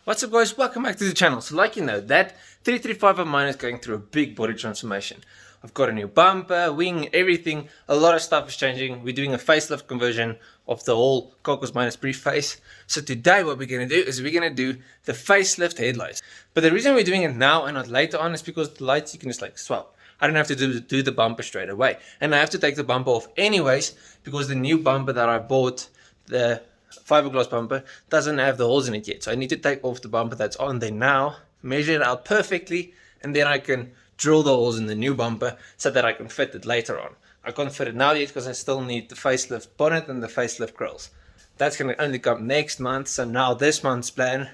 What's up guys, welcome back to the channel. So like you know, that 335 of mine is going through a big body transformation. I've got a new bumper, wing, everything, a lot of stuff is changing. We're doing a facelift conversion of the whole Cocos minus preface. So today what we're going to do is we're going to do the facelift headlights. But the reason we're doing it now and not later on is because the lights you can just like swap. I don't have to do the bumper straight away. And I have to take the bumper off anyways because the new bumper that I bought, the fiberglass bumper, doesn't have the holes in it yet. So I need to take off the bumper that's on there now, measure it out perfectly, and then I can drill the holes in the new bumper so that I can fit it later on. I can't fit it now yet because I still need the facelift bonnet and the facelift grills. That's going to only come next month. So now this month's plan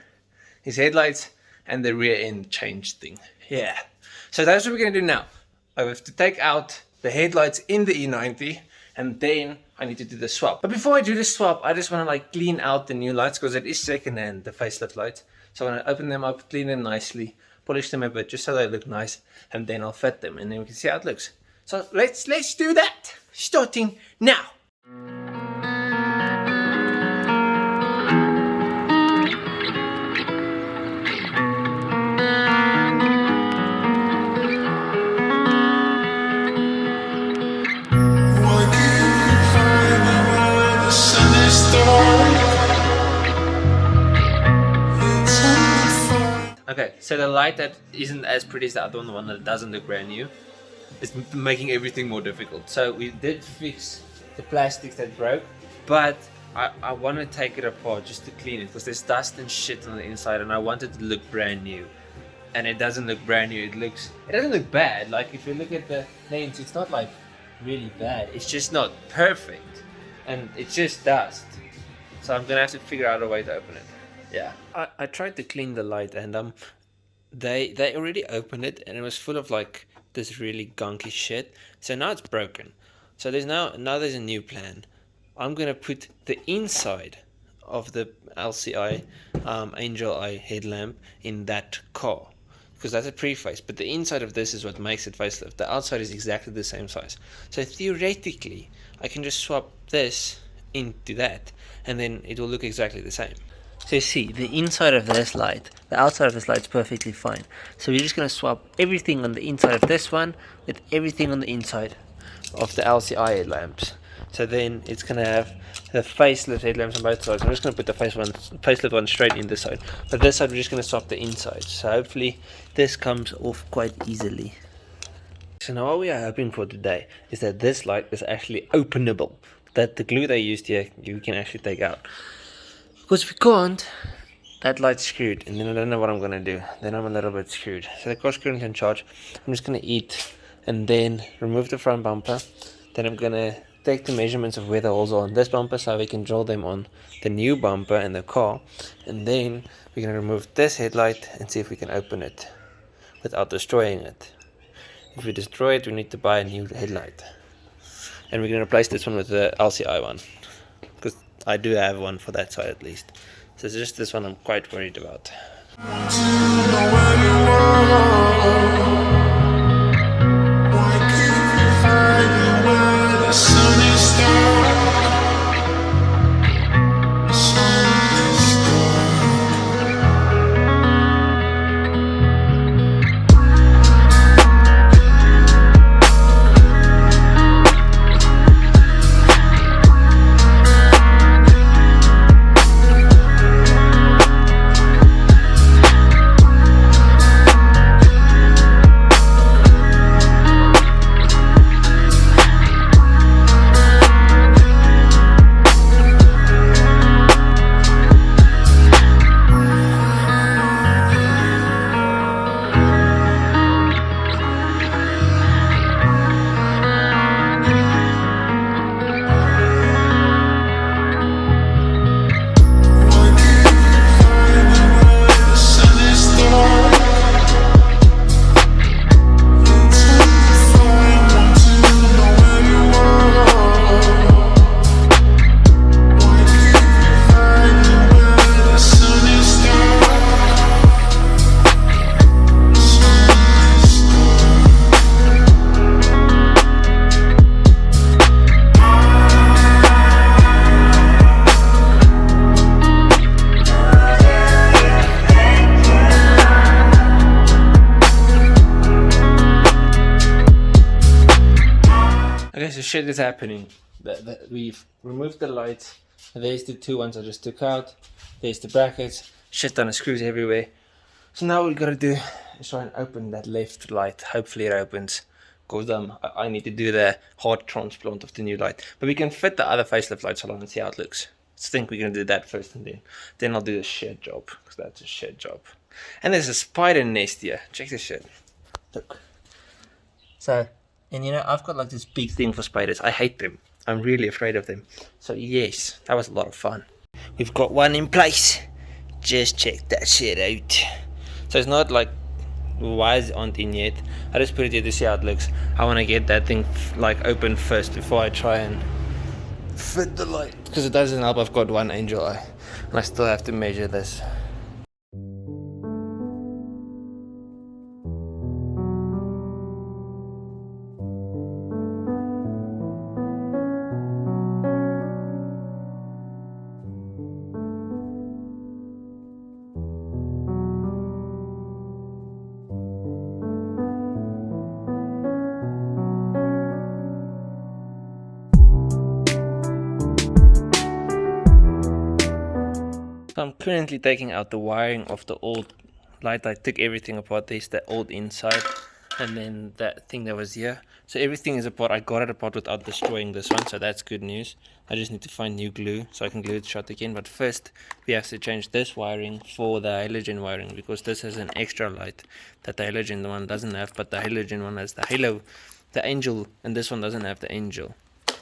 is headlights and the rear end change thing. Yeah. So that's what we're going to do now. I have to take out the headlights in the E90 and then I need to do the swap. But before I do the swap, I just want to like clean out the new lights because it is second-hand, the facelift lights. So I want to open them up, clean them nicely, polish them a bit just so they look nice, and then I'll fit them and then we can see how it looks. So let's do that, starting now. Okay, so the light that isn't as pretty as the other one, the one that doesn't look brand new, is making everything more difficult. So we did fix the plastics that broke, but I want to take it apart just to clean it because there's dust and shit on the inside and I want it to look brand new. And it doesn't look brand new, it doesn't look bad. Like if you look at the lens, it's not like really bad, it's just not perfect. And it's just dust. So I'm gonna have to figure out a way to open it. Yeah, I tried to clean the light and they already opened it and it was full of like this really gunky shit. So now it's broken. So there's now there's a new plan. I'm gonna put the inside of the LCI Angel Eye headlamp in that car because that's a preface. But the inside of this is what makes it facelift. The outside is exactly the same size. So theoretically, I can just swap this into that and then it will look exactly the same. So you see, the inside of this light, the outside of this light is perfectly fine. So we're just going to swap everything on the inside of this one with everything on the inside of the LCI headlamps. So then it's going to have the facelift headlamps on both sides. I'm just going to put the facelift one straight in this side. But this side we're just going to swap the inside. So hopefully this comes off quite easily. So now what we are hoping for today is that this light is actually openable. That the glue they used here, you can actually take out. Because if we can't, that light's screwed, and then I don't know what I'm going to do. Then I'm a little bit screwed. So the car's currently in charge. I'm just going to eat and then remove the front bumper. Then I'm going to take the measurements of where the holes are on this bumper so we can drill them on the new bumper and the car. And then we're going to remove this headlight and see if we can open it without destroying it. If we destroy it, we need to buy a new headlight. And we're going to replace this one with the LCI one. Because I do have one for that side at least. So it's just this one I'm quite worried about. shit is happening. We've removed the lights. There's the two ones I just took out. There's the brackets. Shit ton of screws everywhere. So now what we gotta do is try and open that left light. Hopefully it opens. Because I need to do the hard transplant of the new light. But we can fit the other facelift lights along and see how it looks. I think we're gonna do that first, and then I'll do the shed job, because that's a shed job. And there's a spider nest here. Check this shit. Look. So, and you know, I've got like this big thing for spiders. I hate them. I'm really afraid of them. So yes, that was a lot of fun. We've got one in place. Just check that shit out. So it's not like wires aren't in yet. I just put it here to see how it looks. I want to get that thing like open first before I try and fit the light, because it doesn't help I've got one Angel Eye and I still have to measure this. So I'm currently taking out the wiring of the old light. I took everything apart. There's the old inside and then that thing that was here. So everything is apart. I got it apart without destroying this one, so that's good news. I just need to find new glue so I can glue it shut again. But first we have to change this wiring for the halogen wiring, because this has an extra light that the halogen one doesn't have, but the halogen one has the halo, the angel, and this one doesn't have the angel.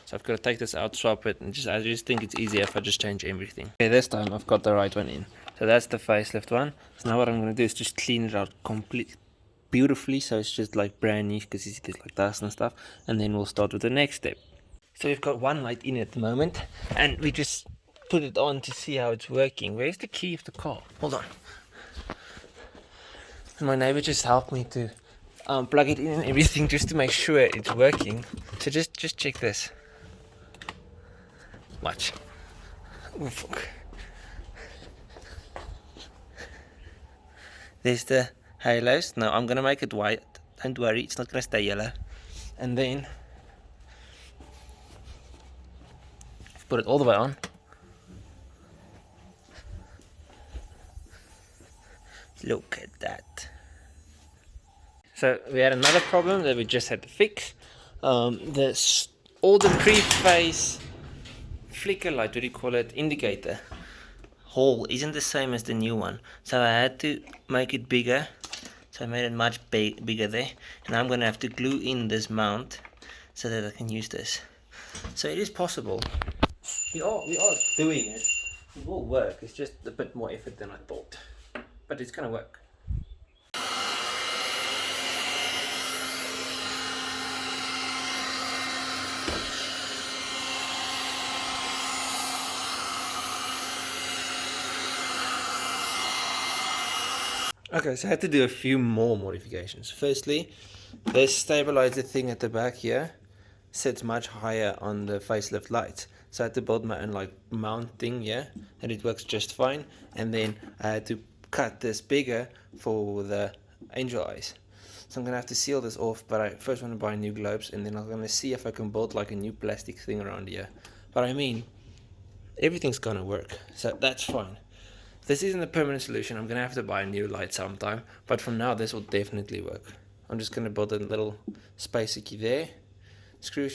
So I've got to take this out, swap it, and I just think it's easier if I just change everything. Okay, this time I've got the right one in. So that's the facelift one. So now what I'm going to do is just clean it out completely beautifully, so it's just like brand new, because you see there's like dust and stuff. And then we'll start with the next step. So we've got one light in at the moment, and we just put it on to see how it's working. Where's the key of the car? Hold on. And my neighbor just helped me to plug it in and everything, just to make sure it's working. So just check this. Watch. Oh, fuck. There's the halos. Now I'm gonna make it white. Don't worry, it's not gonna stay yellow. And then put it all the way on. Look at that. So we had another problem that we just had to fix. All the pre-phase flicker light, what do you call it, indicator hole isn't the same as the new one, so I had to make it bigger. So I made it much bigger there, and I'm gonna have to glue in this mount so that I can use this. So it is possible. We are doing it. It will work. It's just a bit more effort than I thought, but it's gonna work. Okay, so I had to do a few more modifications. Firstly, this stabilizer thing at the back here sits much higher on the facelift lights. So I had to build my own like mount thing here, and it works just fine. And then I had to cut this bigger for the Angel Eyes. So I'm gonna have to seal this off, but I first want to buy new globes, and then I'm gonna see if I can build like a new plastic thing around here. But I mean, everything's gonna work, so that's fine. This isn't a permanent solution. I'm gonna have to buy a new light sometime, but for now this will definitely work. I'm just gonna build a little spacer key there, screw,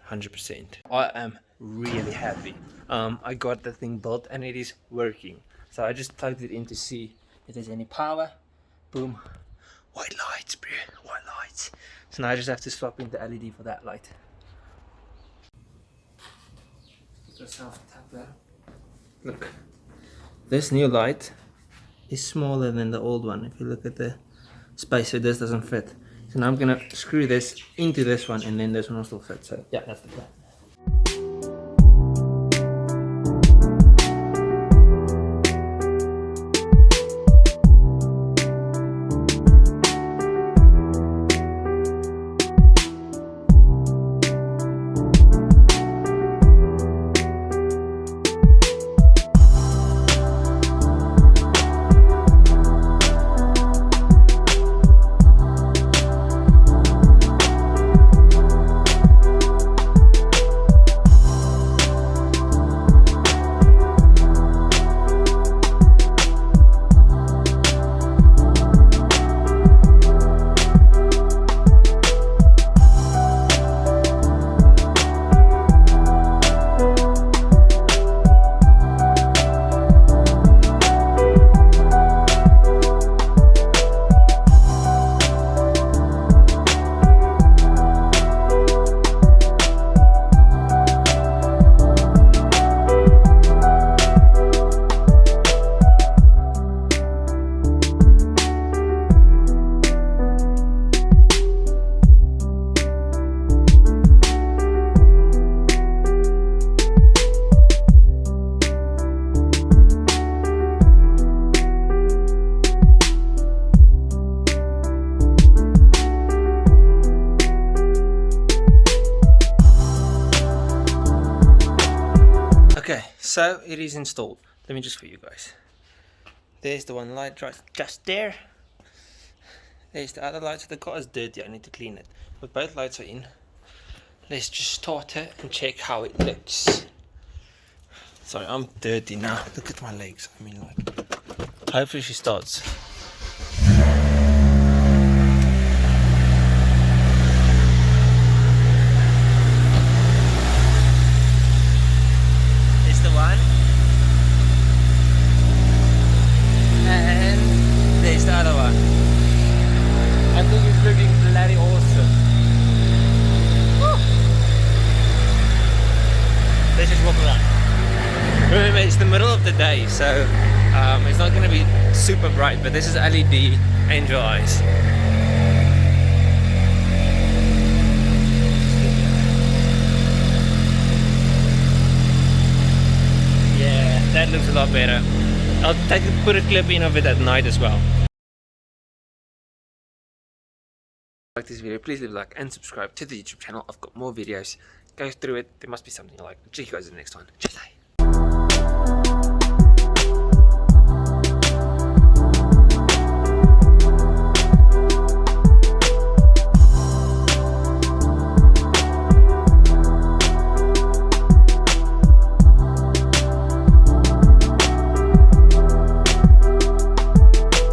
100%. I am really happy. I got the thing built and it is working. So I just plugged it in to see if there's any power. Boom, white lights, bro, white lights. So now I just have to swap in the LED for that light. Look. This new light is smaller than the old one. If you look at the space, so this doesn't fit. So now I'm gonna screw this into this one, and then this one will still fit. So yeah, that's the plan. So it is installed. Let me just show you guys. There's the one light right just there. There's the other light. So the car is dirty, I need to clean it. But both lights are in. Let's just start it and check how it looks. Sorry, I'm dirty now. Look at my legs. I mean, like, hopefully she starts. It's the one. And there's the other one. I think it's looking bloody awesome. Woo. Let's just walk around. Remember, it's the middle of the day, so it's not going to be super bright, but this is LED Angel Eyes. Yeah, that looks a lot better. I'll put a clip in of it at night as well. If you like this video, please leave a like and subscribe to the YouTube channel. I've got more videos. Go through it. There must be something you like. See you guys in the next one. Cheers.